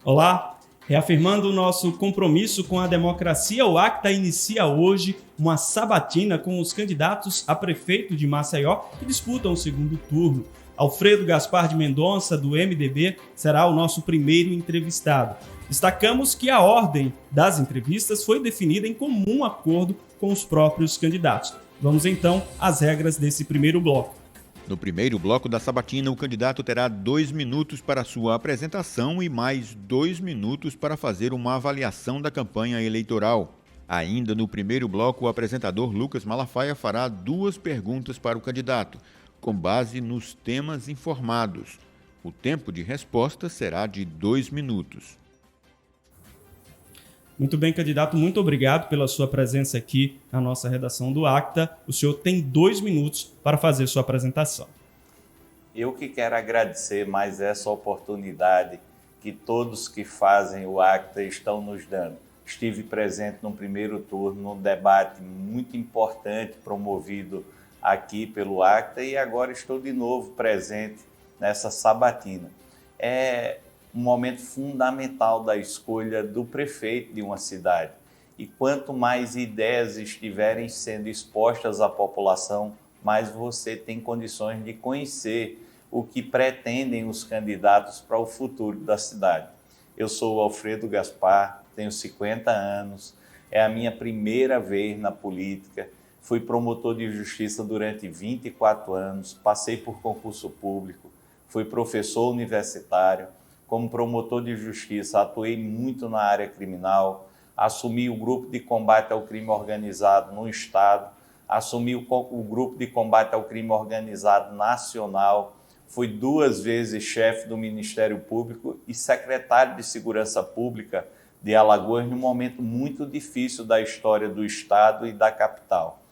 Olá, reafirmando o nosso compromisso com a democracia, o Acta inicia hoje uma sabatina com os candidatos a prefeito de Maceió que disputam o segundo turno. Alfredo Gaspar de Mendonça, do MDB, será o nosso primeiro entrevistado. Destacamos que a ordem das entrevistas foi definida em comum acordo com os próprios candidatos. Vamos então às regras desse primeiro bloco. No primeiro bloco da sabatina, o candidato terá 2 minutos para sua apresentação e mais 2 minutos para fazer uma avaliação da campanha eleitoral. Ainda no primeiro bloco, o apresentador Lucas Malafaia fará 2 perguntas para o candidato, com base nos temas informados. O tempo de resposta será de 2 minutos. Muito bem, candidato, muito obrigado pela sua presença aqui na nossa redação do Acta. O senhor tem 2 minutos para fazer sua apresentação. Eu que quero agradecer mais essa oportunidade que todos que fazem o Acta estão nos dando. Estive presente no primeiro turno, num debate muito importante promovido aqui pelo Acta e agora estou de novo presente nessa sabatina. É um momento fundamental da escolha do prefeito de uma cidade. E quanto mais ideias estiverem sendo expostas à população, mais você tem condições de conhecer o que pretendem os candidatos para o futuro da cidade. Eu sou o Alfredo Gaspar, tenho 50 anos, é a minha primeira vez na política, fui promotor de justiça durante 24 anos, passei por concurso público, fui professor universitário. Como promotor de justiça, atuei muito na área criminal, assumi o grupo de combate ao crime organizado no Estado, assumi o grupo de combate ao crime organizado nacional, fui 2 vezes chefe do Ministério Público e secretário de Segurança Pública de Alagoas num momento muito difícil da história do Estado e da capital.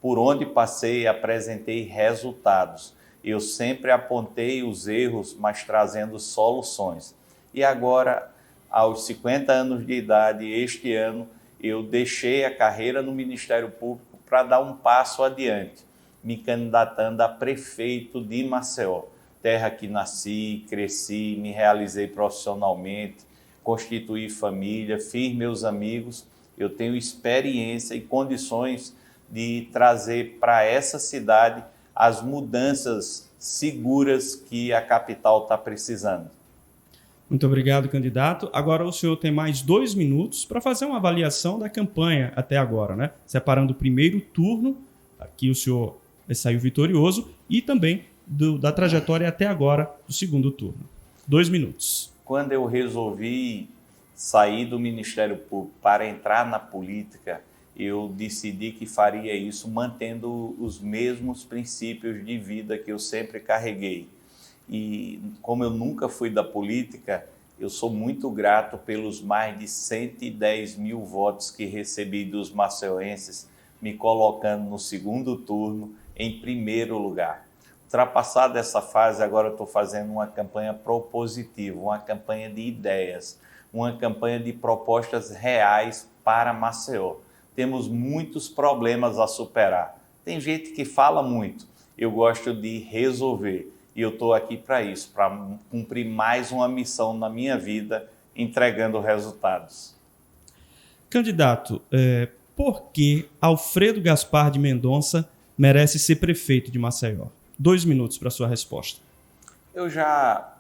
Por onde passei, apresentei resultados. Eu sempre apontei os erros, mas trazendo soluções. E agora, aos 50 anos de idade, este ano, eu deixei a carreira no Ministério Público para dar um passo adiante, me candidatando a prefeito de Maceió, terra que nasci, cresci, me realizei profissionalmente, constituí família, fiz meus amigos. Eu tenho experiência e condições de trazer para essa cidade as mudanças seguras que a capital está precisando. Muito obrigado, candidato. Agora o senhor tem mais 2 minutos para fazer uma avaliação da campanha até agora, né? Separando o primeiro turno, aqui o senhor saiu vitorioso, e também da trajetória até agora do segundo turno. 2 minutos. Quando eu resolvi sair do Ministério Público para entrar na política, eu decidi que faria isso mantendo os mesmos princípios de vida que eu sempre carreguei. E como eu nunca fui da política, eu sou muito grato pelos mais de 110 mil votos que recebi dos maceioenses, me colocando no segundo turno em primeiro lugar. Ultrapassada essa fase, agora eu estou fazendo uma campanha propositiva, uma campanha de ideias, uma campanha de propostas reais para Maceió. Temos muitos problemas a superar. Tem gente que fala muito, eu gosto de resolver. E eu estou aqui para isso, para cumprir mais uma missão na minha vida, entregando resultados. Candidato, por que Alfredo Gaspar de Mendonça merece ser prefeito de Maceió? 2 minutos para sua resposta. Eu já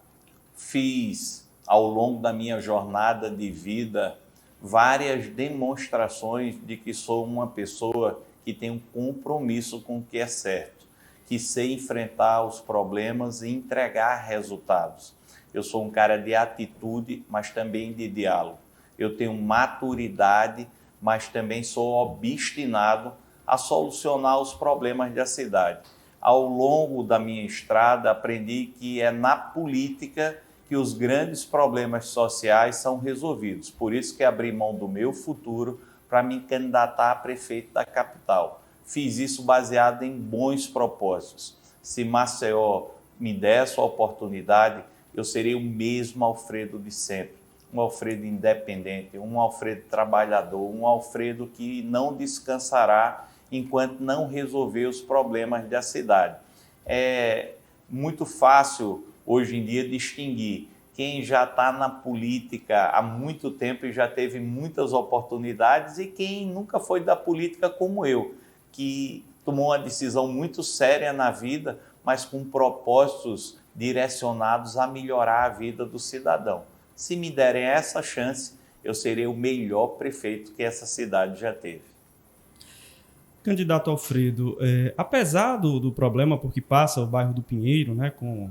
fiz, ao longo da minha jornada de vida, várias demonstrações de que sou uma pessoa que tem um compromisso com o que é certo, que sei enfrentar os problemas e entregar resultados. Eu sou um cara de atitude, mas também de diálogo. Eu tenho maturidade, mas também sou obstinado a solucionar os problemas da cidade. Ao longo da minha estrada, aprendi que é na política que os grandes problemas sociais são resolvidos. Por isso que abri mão do meu futuro para me candidatar a prefeito da capital. Fiz isso baseado em bons propósitos. Se Maceió me der essa oportunidade, eu serei o mesmo Alfredo de sempre. Um Alfredo independente, um Alfredo trabalhador, um Alfredo que não descansará enquanto não resolver os problemas da cidade. É muito fácil, hoje em dia, distinguir quem já está na política há muito tempo e já teve muitas oportunidades, e quem nunca foi da política como eu, que tomou uma decisão muito séria na vida, mas com propósitos direcionados a melhorar a vida do cidadão. Se me derem essa chance, eu serei o melhor prefeito que essa cidade já teve. Candidato Alfredo, apesar do problema por que passa o bairro do Pinheiro, né, com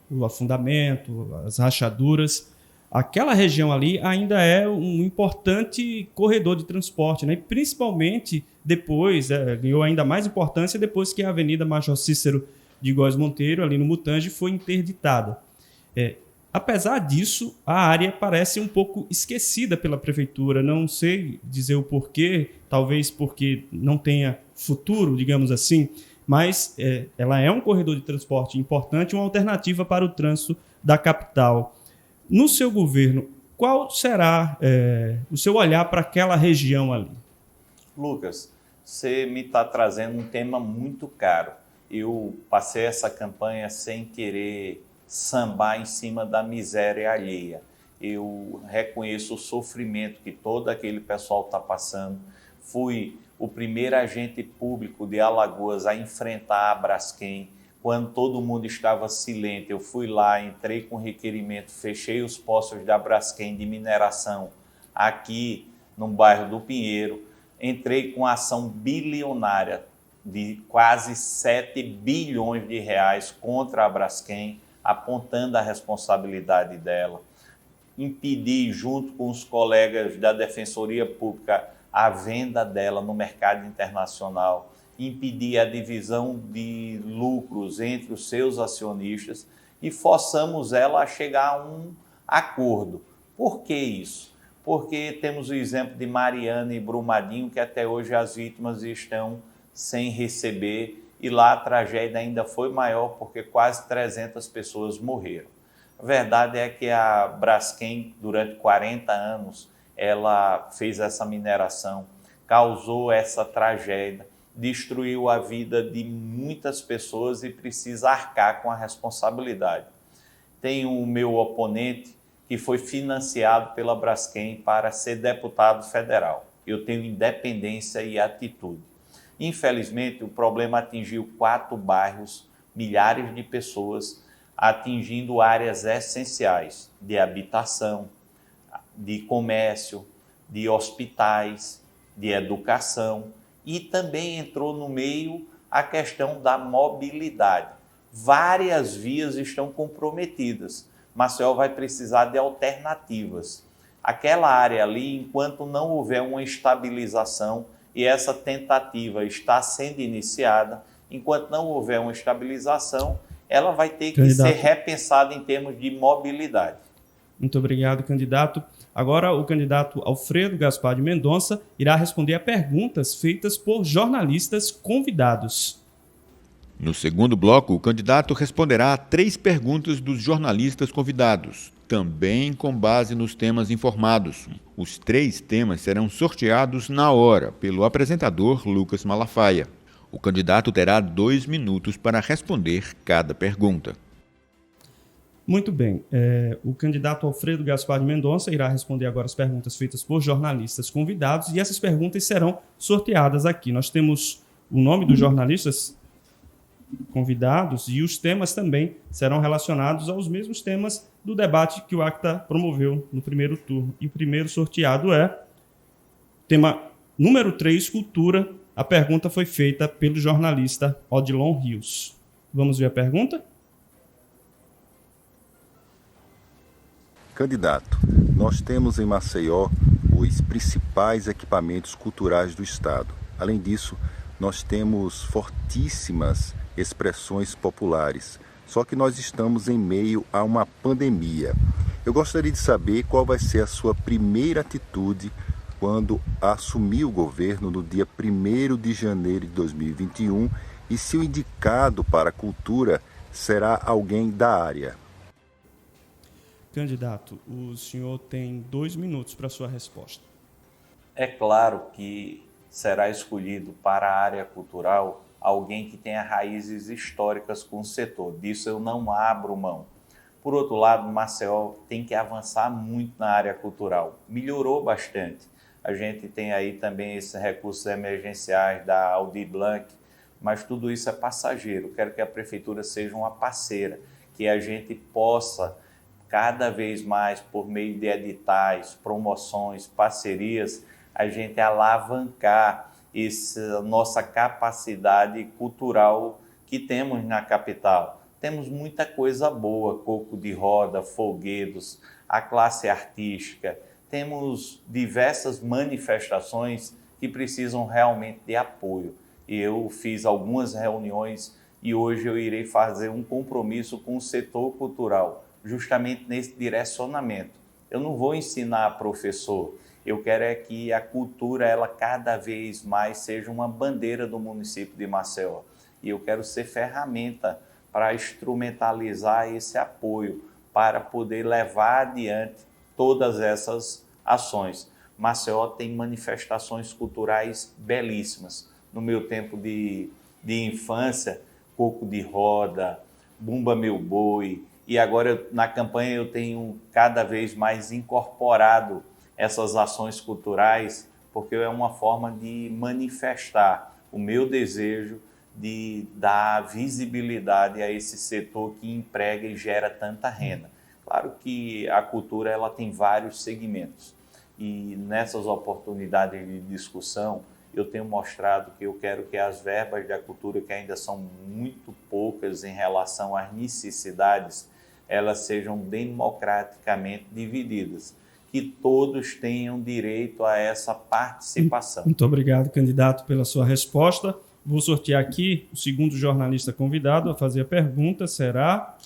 o afundamento, as rachaduras, aquela região ali ainda é um importante corredor de transporte, né? E principalmente depois, ganhou ainda mais importância depois que a Avenida Major Cícero de Góes Monteiro, ali no Mutange, foi interditada. Apesar disso, a área parece um pouco esquecida pela prefeitura. Não sei dizer o porquê, talvez porque não tenha futuro, digamos assim, mas ela é um corredor de transporte importante, uma alternativa para o trânsito da capital. No seu governo, qual será o seu olhar para aquela região ali? Lucas, você me está trazendo um tema muito caro. Eu passei essa campanha sem querer sambar em cima da miséria alheia. Eu reconheço o sofrimento que todo aquele pessoal está passando. Fui o primeiro agente público de Alagoas a enfrentar a Braskem. Quando todo mundo estava silente, eu fui lá, entrei com requerimento, fechei os poços da Braskem de mineração aqui no bairro do Pinheiro. Entrei com ação bilionária de quase 7 bilhões de reais contra a Braskem, apontando a responsabilidade dela. Impedi, junto com os colegas da Defensoria Pública, a venda dela no mercado internacional, impedir a divisão de lucros entre os seus acionistas e forçamos ela a chegar a um acordo. Por que isso? Porque temos o exemplo de Mariana e Brumadinho, que até hoje as vítimas estão sem receber, e lá a tragédia ainda foi maior porque quase 300 pessoas morreram. A verdade é que a Braskem, durante 40 anos, ela fez essa mineração, causou essa tragédia, destruiu a vida de muitas pessoas e precisa arcar com a responsabilidade. Tem o meu oponente que foi financiado pela Braskem para ser deputado federal. Eu tenho independência e atitude. Infelizmente, o problema atingiu 4 bairros, milhares de pessoas, atingindo áreas essenciais de habitação, de comércio, de hospitais, de educação, e também entrou no meio a questão da mobilidade. Várias vias estão comprometidas. Maceió vai precisar de alternativas. Aquela área ali, enquanto não houver uma estabilização, e essa tentativa está sendo iniciada, enquanto não houver uma estabilização, ela vai ter que ser repensada em termos de mobilidade. Muito obrigado, candidato. Agora, o candidato Alfredo Gaspar de Mendonça irá responder a perguntas feitas por jornalistas convidados. No segundo bloco, o candidato responderá a 3 perguntas dos jornalistas convidados, também com base nos temas informados. Os 3 temas serão sorteados na hora pelo apresentador Lucas Malafaia. O candidato terá 2 minutos para responder cada pergunta. Muito bem. O candidato Alfredo Gaspar de Mendonça irá responder agora as perguntas feitas por jornalistas convidados, e essas perguntas serão sorteadas aqui. Nós temos o nome dos jornalistas convidados e os temas também serão relacionados aos mesmos temas do debate que o ACTA promoveu no primeiro turno. E o primeiro sorteado é tema número 3, cultura. A pergunta foi feita pelo jornalista Odilon Rios. Vamos ver a pergunta? Candidato, nós temos em Maceió os principais equipamentos culturais do estado. Além disso, nós temos fortíssimas expressões populares. Só que nós estamos em meio a uma pandemia. Eu gostaria de saber qual vai ser a sua primeira atitude quando assumir o governo no dia 1º de janeiro de 2021 e se o indicado para a cultura será alguém da área. Candidato, o senhor tem 2 minutos para a sua resposta. É claro que será escolhido para a área cultural alguém que tenha raízes históricas com o setor. Disso eu não abro mão. Por outro lado, Maceió tem que avançar muito na área cultural. Melhorou bastante. A gente tem aí também esses recursos emergenciais da Aldir Blanc, mas tudo isso é passageiro. Quero que a prefeitura seja uma parceira, que a gente possa cada vez mais, por meio de editais, promoções, parcerias, a gente alavancar essa nossa capacidade cultural que temos na capital. Temos muita coisa boa, coco de roda, folguedos, a classe artística. Temos diversas manifestações que precisam realmente de apoio. Eu fiz algumas reuniões e hoje eu irei fazer um compromisso com o setor cultural, justamente nesse direcionamento. Eu não vou ensinar professor, eu quero é que a cultura ela cada vez mais seja uma bandeira do município de Maceió. E eu quero ser ferramenta para instrumentalizar esse apoio, para poder levar adiante todas essas ações. Maceió tem manifestações culturais belíssimas. No meu tempo de infância, coco de roda, bumba meu boi, e agora na campanha eu tenho cada vez mais incorporado essas ações culturais, porque é uma forma de manifestar o meu desejo de dar visibilidade a esse setor que emprega e gera tanta renda. Claro que a cultura ela tem vários segmentos e nessas oportunidades de discussão eu tenho mostrado que eu quero que as verbas da cultura, que ainda são muito poucas em relação às necessidades, elas sejam democraticamente divididas, que todos tenham direito a essa participação. Muito obrigado, candidato, pela sua resposta. Vou sortear aqui o segundo jornalista convidado a fazer a pergunta, será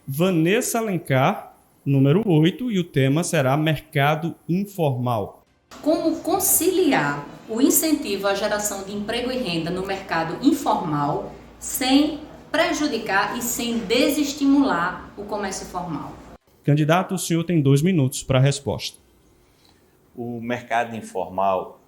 Vanessa Alencar, número 8, e o tema será mercado informal. Como conciliar o incentivo à geração de emprego e renda no mercado informal sem prejudicar e sem desestimular o comércio formal? Candidato, o senhor tem 2 minutos para a resposta. O mercado informal,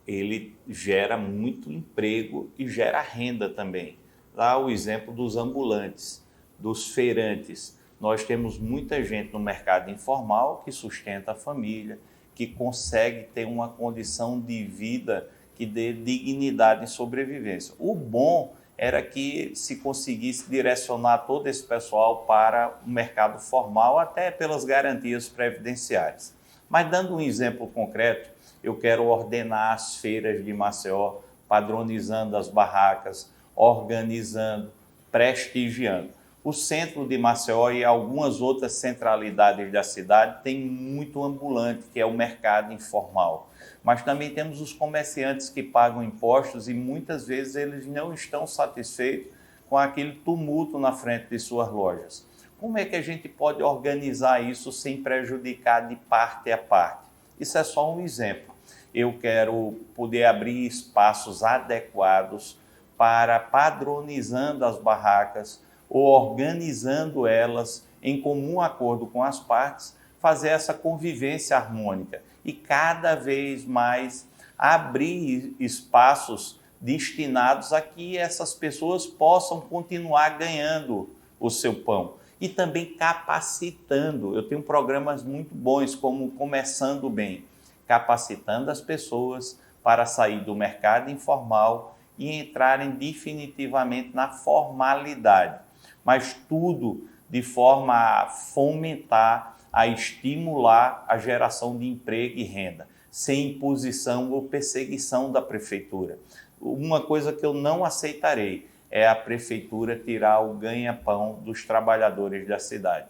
ele gera muito emprego e gera renda também. Dá o exemplo dos ambulantes, dos feirantes. Nós temos muita gente no mercado informal que sustenta a família, que consegue ter uma condição de vida que dê dignidade e sobrevivência. O bom era que se conseguisse direcionar todo esse pessoal para o mercado formal, até pelas garantias previdenciárias. Mas dando um exemplo concreto, eu quero ordenar as feiras de Maceió, padronizando as barracas, organizando, prestigiando. O centro de Maceió e algumas outras centralidades da cidade tem muito ambulante, que é o mercado informal. Mas também temos os comerciantes que pagam impostos e muitas vezes eles não estão satisfeitos com aquele tumulto na frente de suas lojas. Como é que a gente pode organizar isso sem prejudicar de parte a parte? Isso é só um exemplo. Eu quero poder abrir espaços adequados para padronizando as barracas, ou organizando elas em comum acordo com as partes, fazer essa convivência harmônica e cada vez mais abrir espaços destinados a que essas pessoas possam continuar ganhando o seu pão e também capacitando. Eu tenho programas muito bons como Começando Bem, capacitando as pessoas para sair do mercado informal e entrarem definitivamente na formalidade. Mas tudo de forma a fomentar, a estimular a geração de emprego e renda, sem imposição ou perseguição da prefeitura. Uma coisa que eu não aceitarei é a prefeitura tirar o ganha-pão dos trabalhadores da cidade.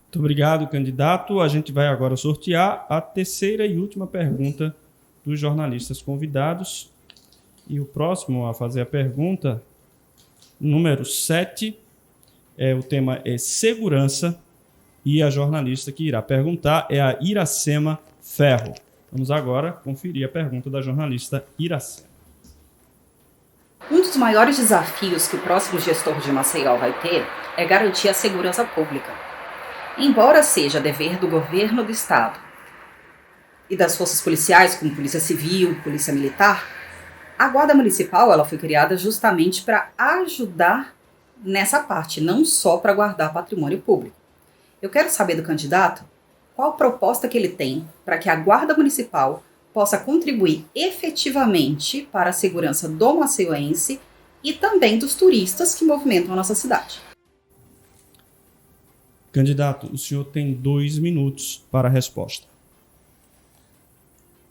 Muito obrigado, candidato. A gente vai agora sortear a terceira e última pergunta dos jornalistas convidados. E o próximo a fazer a pergunta, número 7, o tema é segurança, e a jornalista que irá perguntar é a Iracema Ferro. Vamos agora conferir a pergunta da jornalista Iracema. Um dos maiores desafios que o próximo gestor de Maceió vai ter é garantir a segurança pública. Embora seja dever do governo do estado e das forças policiais, como Polícia Civil, Polícia Militar, a Guarda Municipal ela foi criada justamente para ajudar nessa parte, não só para guardar patrimônio público. Eu quero saber do candidato qual proposta que ele tem para que a Guarda Municipal possa contribuir efetivamente para a segurança do maceioense e também dos turistas que movimentam a nossa cidade. Candidato, o senhor tem 2 minutos para a resposta.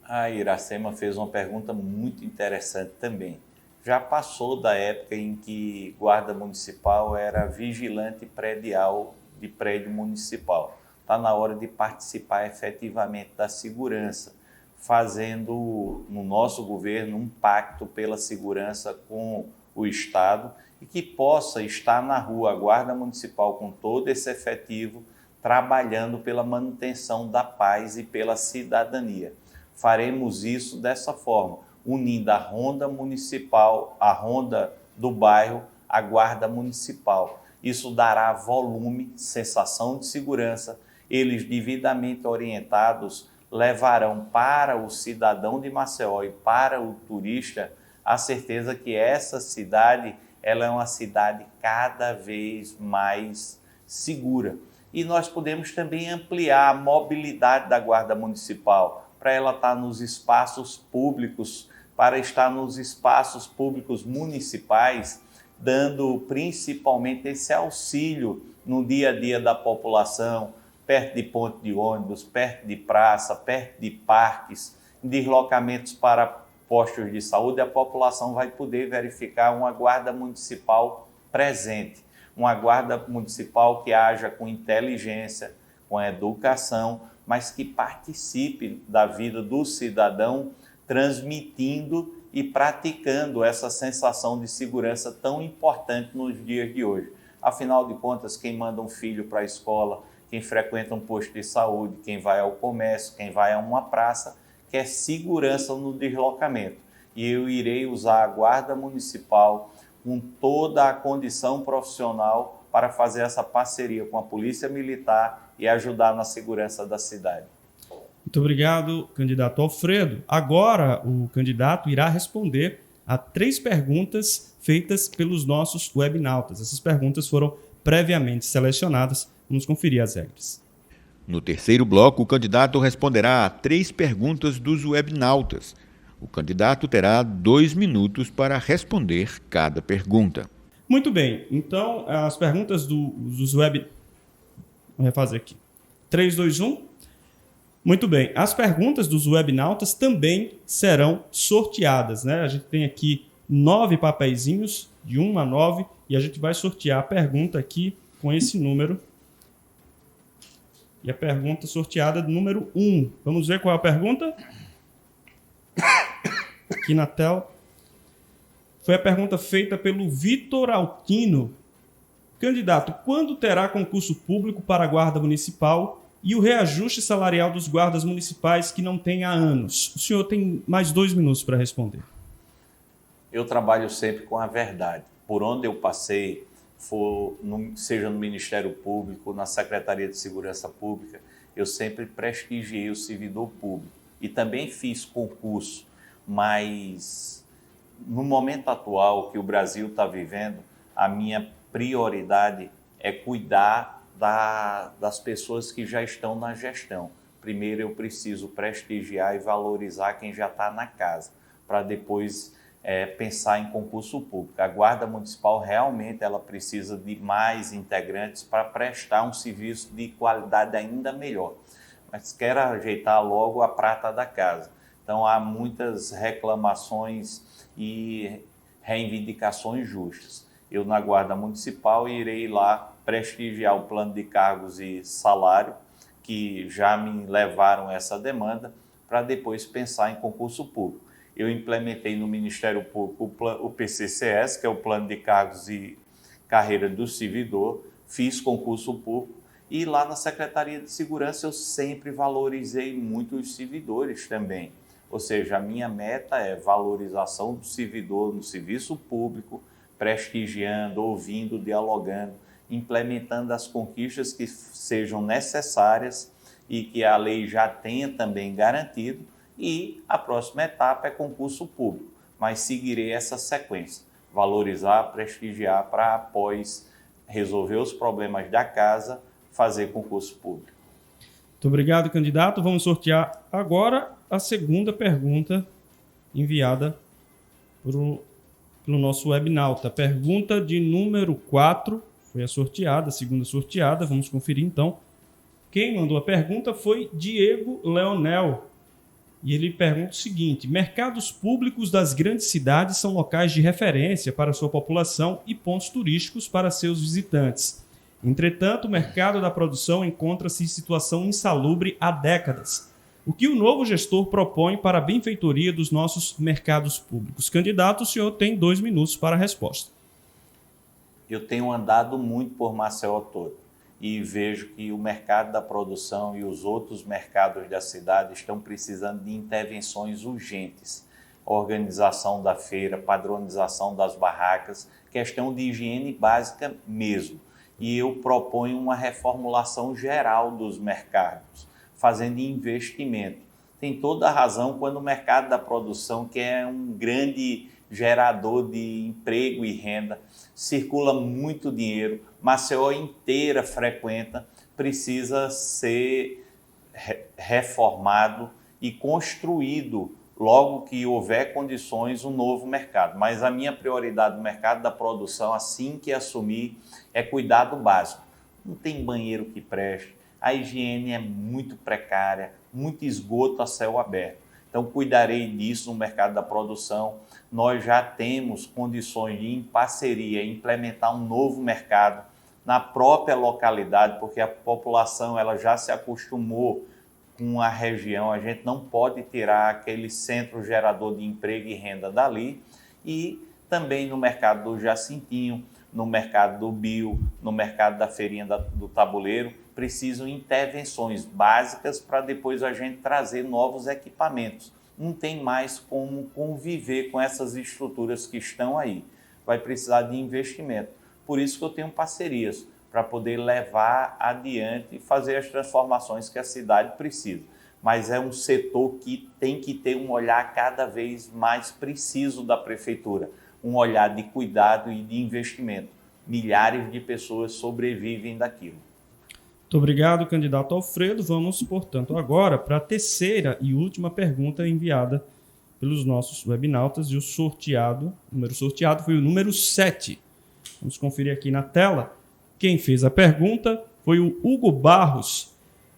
A Iracema fez uma pergunta muito interessante também. Já passou da época em que guarda municipal era vigilante predial de prédio municipal. Está na hora de participar efetivamente da segurança, fazendo no nosso governo um pacto pela segurança com o Estado e que possa estar na rua a Guarda Municipal com todo esse efetivo, trabalhando pela manutenção da paz e pela cidadania. Faremos isso dessa forma, unindo a ronda municipal, a ronda do bairro, a Guarda Municipal. Isso dará volume, sensação de segurança. Eles, devidamente orientados, levarão para o cidadão de Maceió e para o turista a certeza que essa cidade ela é uma cidade cada vez mais segura. E nós podemos também ampliar a mobilidade da Guarda Municipal para ela estar nos espaços públicos, para estar nos espaços públicos municipais, dando principalmente esse auxílio no dia a dia da população, perto de ponto de ônibus, perto de praça, perto de parques, deslocamentos para postos de saúde. A população vai poder verificar uma guarda municipal presente, uma guarda municipal que haja com inteligência, com educação, mas que participe da vida do cidadão, transmitindo e praticando essa sensação de segurança tão importante nos dias de hoje. Afinal de contas, quem manda um filho para a escola, quem frequenta um posto de saúde, quem vai ao comércio, quem vai a uma praça, quer segurança no deslocamento. E eu irei usar a Guarda Municipal com toda a condição profissional para fazer essa parceria com a Polícia Militar e ajudar na segurança da cidade. Muito obrigado, candidato Alfredo. Agora, o candidato irá responder a 3 perguntas feitas pelos nossos webnautas. Essas perguntas foram previamente selecionadas. Vamos conferir as regras. No terceiro bloco, o candidato responderá a 3 perguntas dos webnautas. O candidato terá 2 minutos para responder cada pergunta. Muito bem, então as perguntas dos web... Vou refazer aqui. 3, 2, 1. Muito bem, as perguntas dos webnautas também serão sorteadas, né? A gente tem aqui 9 papeizinhos, de 1 a 9, e a gente vai sortear a pergunta aqui com esse número. E a pergunta sorteada número 1. Vamos ver qual é a pergunta? Aqui na tela. Foi a pergunta feita pelo Vitor Altino. Candidato, quando terá concurso público para a Guarda Municipal e o reajuste salarial dos guardas municipais que não tem há anos? O senhor tem mais 2 minutos para responder. Eu trabalho sempre com a verdade. Por onde eu passei, seja no Ministério Público, na Secretaria de Segurança Pública, eu sempre prestigiei o servidor público e também fiz concurso, mas no momento atual que o Brasil está vivendo, a minha prioridade é cuidar das pessoas que já estão na gestão. Primeiro eu preciso prestigiar e valorizar quem já está na casa, para depois pensar em concurso público. A Guarda Municipal realmente ela precisa de mais integrantes para prestar um serviço de qualidade ainda melhor. Mas quero ajeitar logo a prata da casa. Então há muitas reclamações e reivindicações justas. Eu na Guarda Municipal irei lá prestigiar o plano de cargos e salário, que já me levaram essa demanda, para depois pensar em concurso público. Eu implementei no Ministério Público o PCCS, que é o Plano de Cargos e Carreira do Servidor, fiz concurso público e lá na Secretaria de Segurança eu sempre valorizei muito os servidores também. Ou seja, a minha meta é valorização do servidor no serviço público, prestigiando, ouvindo, dialogando, implementando as conquistas que sejam necessárias e que a lei já tenha também garantido. E a próxima etapa é concurso público, mas seguirei essa sequência. valorizar, prestigiar para após resolver os problemas da casa, fazer concurso público. Muito obrigado, candidato. Vamos sortear agora a segunda pergunta enviada pelo nosso webnauta. Pergunta de número 4 foi a sorteada, a segunda sorteada. Vamos conferir então. Quem mandou a pergunta foi Diego Leonel. E ele pergunta o seguinte: mercados públicos das grandes cidades são locais de referência para sua população e pontos turísticos para seus visitantes. Entretanto, o mercado da produção encontra-se em situação insalubre há décadas. O que o novo gestor propõe para a benfeitoria dos nossos mercados públicos? Candidato, o senhor tem 2 minutos para a resposta. Eu tenho andado muito por Maceió todo e vejo que o mercado da produção e os outros mercados da cidade estão precisando de intervenções urgentes. Organização da feira, padronização das barracas, questão de higiene básica mesmo. E eu proponho uma reformulação geral dos mercados, fazendo investimento. Tem toda a razão quando o mercado da produção, que é um grande gerador de emprego e renda, circula muito dinheiro, Maceió inteira frequenta, precisa ser reformado e construído logo que houver condições um novo mercado. Mas a minha prioridade no mercado da produção, assim que assumir, é cuidado básico. Não tem banheiro que preste, a higiene é muito precária, muito esgoto a céu aberto. Então, cuidarei disso no mercado da produção. Nós já temos condições de, em parceria, implementar um novo mercado na própria localidade, porque a população ela já se acostumou com a região. A gente não pode tirar aquele centro gerador de emprego e renda dali. E também no mercado do Jacintinho, no mercado do Bio, no mercado da feirinha do Tabuleiro, precisam intervenções básicas para depois a gente trazer novos equipamentos. Não tem mais como conviver com essas estruturas que estão aí. Vai precisar de investimento. Por isso que eu tenho parcerias, para poder levar adiante e fazer as transformações que a cidade precisa. Mas é um setor que tem que ter um olhar cada vez mais preciso da prefeitura, um olhar de cuidado e de investimento. Milhares de pessoas sobrevivem daquilo. Muito obrigado, candidato Alfredo. Vamos, portanto, agora para a terceira e última pergunta enviada pelos nossos webnautas. E o número sorteado foi o número 7. Vamos conferir aqui na tela. Quem fez a pergunta foi o Hugo Barros.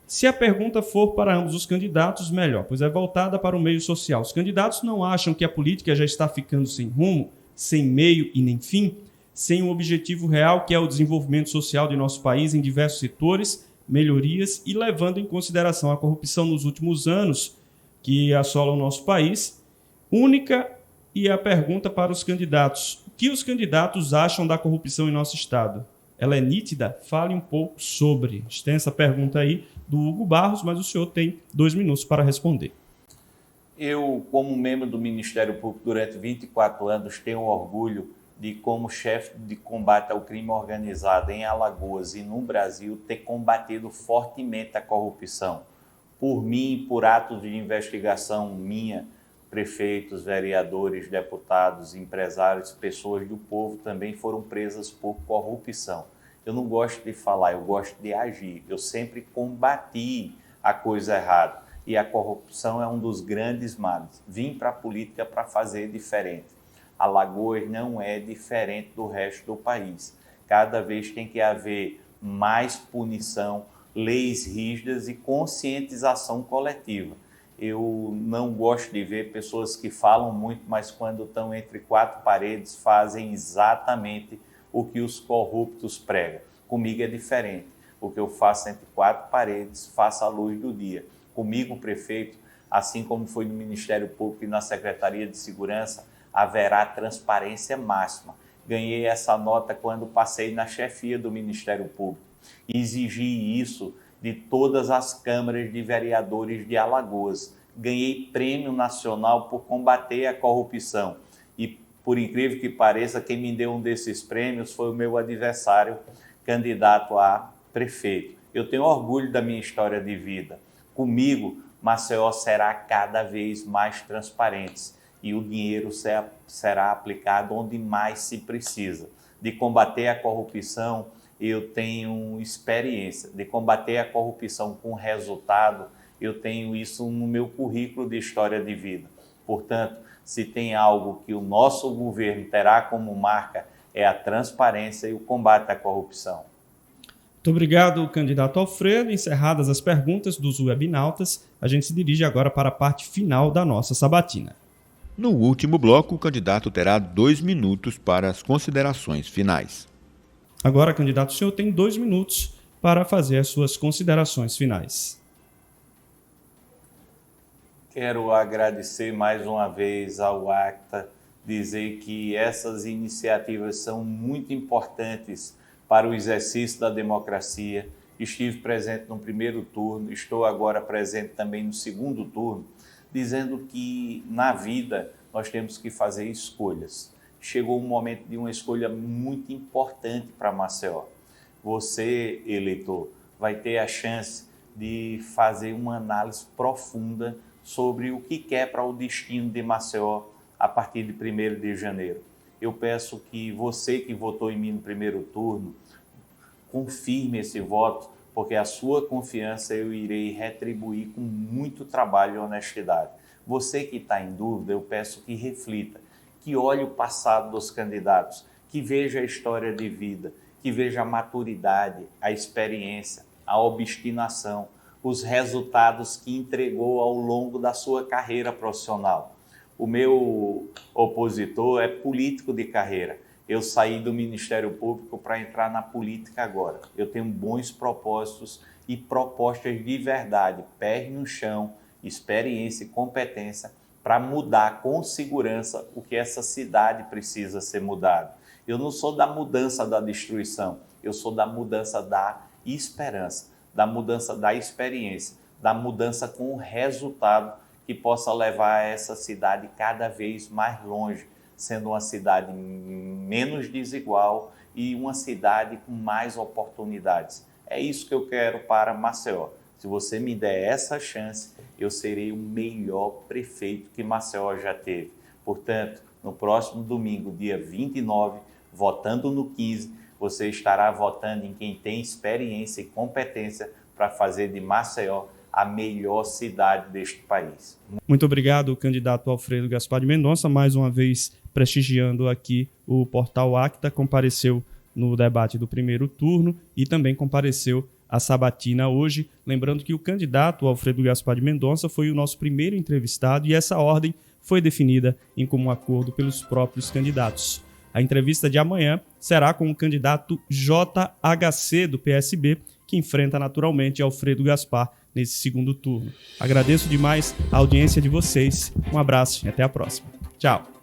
Se a pergunta for para ambos os candidatos, melhor, pois é voltada para o meio social. Os candidatos não acham que a política já está ficando sem rumo, sem meio e nem fim, sem um objetivo real, que é o desenvolvimento social de nosso país em diversos setores, melhorias e levando em consideração a corrupção nos últimos anos que assola o nosso país? Única e a pergunta para os candidatos. O que os candidatos acham da corrupção em nosso estado? Ela é nítida? Fale um pouco sobre. Tem essa pergunta aí do Hugo Barros, mas o senhor tem 2 minutos para responder. Eu, como membro do Ministério Público durante 24 anos, tenho orgulho de, como chefe de combate ao crime organizado em Alagoas e no Brasil, ter combatido fortemente a corrupção. Por mim, por atos de investigação minha, prefeitos, vereadores, deputados, empresários, pessoas do povo também foram presas por corrupção. Eu não gosto de falar, eu gosto de agir. Eu sempre combati a coisa errada e a corrupção é um dos grandes males. Vim para a política para fazer diferente. Alagoas não é diferente do resto do país. Cada vez tem que haver mais punição, leis rígidas e conscientização coletiva. Eu não gosto de ver pessoas que falam muito, mas quando estão entre 4 paredes fazem exatamente o que os corruptos pregam. Comigo é diferente. O que eu faço entre 4 paredes, faço à luz do dia. Comigo, prefeito, assim como foi no Ministério Público e na Secretaria de Segurança, haverá transparência máxima. Ganhei essa nota quando passei na chefia do Ministério Público. Exigi isso de todas as câmaras de vereadores de Alagoas. Ganhei prêmio nacional por combater a corrupção. E, por incrível que pareça, quem me deu um desses prêmios foi o meu adversário, candidato a prefeito. Eu tenho orgulho da minha história de vida. Comigo, Maceió será cada vez mais transparente. e o dinheiro será aplicado onde mais se precisa. De combater a corrupção, eu tenho experiência. De combater a corrupção com resultado, eu tenho isso no meu currículo de história de vida. Portanto, se tem algo que o nosso governo terá como marca, é a transparência e o combate à corrupção. Muito obrigado, candidato Alfredo. Encerradas as perguntas dos webnautas, a gente se dirige agora para a parte final da nossa sabatina. No último bloco, o candidato terá 2 minutos para as considerações finais. Agora, candidato, o senhor tem 2 minutos para fazer as suas considerações finais. Quero agradecer mais uma vez ao ACTA, dizer que essas iniciativas são muito importantes para o exercício da democracia. Estive presente no primeiro turno, estou agora presente também no segundo turno, dizendo que na vida nós temos que fazer escolhas. Chegou um momento de uma escolha muito importante para Maceió. Você, eleitor, vai ter a chance de fazer uma análise profunda sobre o que quer para o destino de Maceió a partir de 1º de janeiro. Eu peço que você que votou em mim no primeiro turno, confirme esse voto, porque a sua confiança eu irei retribuir com muito trabalho e honestidade. Você que está em dúvida, eu peço que reflita, que olhe o passado dos candidatos, que veja a história de vida, que veja a maturidade, a experiência, a obstinação, os resultados que entregou ao longo da sua carreira profissional. O meu opositor é político de carreira. Eu saí do Ministério Público para entrar na política agora. Eu tenho bons propósitos e propostas de verdade, pés no chão, experiência e competência para mudar com segurança o que essa cidade precisa ser mudado. Eu não sou da mudança da destruição, eu sou da mudança da esperança, da mudança da experiência, da mudança com resultado que possa levar essa cidade cada vez mais longe, sendo uma cidade menos desigual e uma cidade com mais oportunidades. É isso que eu quero para Maceió. Se você me der essa chance, eu serei o melhor prefeito que Maceió já teve. Portanto, no próximo domingo, dia 29, votando no 15, você estará votando em quem tem experiência e competência para fazer de Maceió a melhor cidade deste país. Muito obrigado, candidato Alfredo Gaspar de Mendonça, mais uma vez prestigiando aqui o Portal Acta, compareceu no debate do primeiro turno e também compareceu à sabatina hoje. Lembrando que o candidato Alfredo Gaspar de Mendonça foi o nosso primeiro entrevistado e essa ordem foi definida em comum acordo pelos próprios candidatos. A entrevista de amanhã será com o candidato JHC do PSB, que enfrenta naturalmente Alfredo Gaspar nesse segundo turno. Agradeço demais a audiência de vocês, um abraço e até a próxima. Tchau!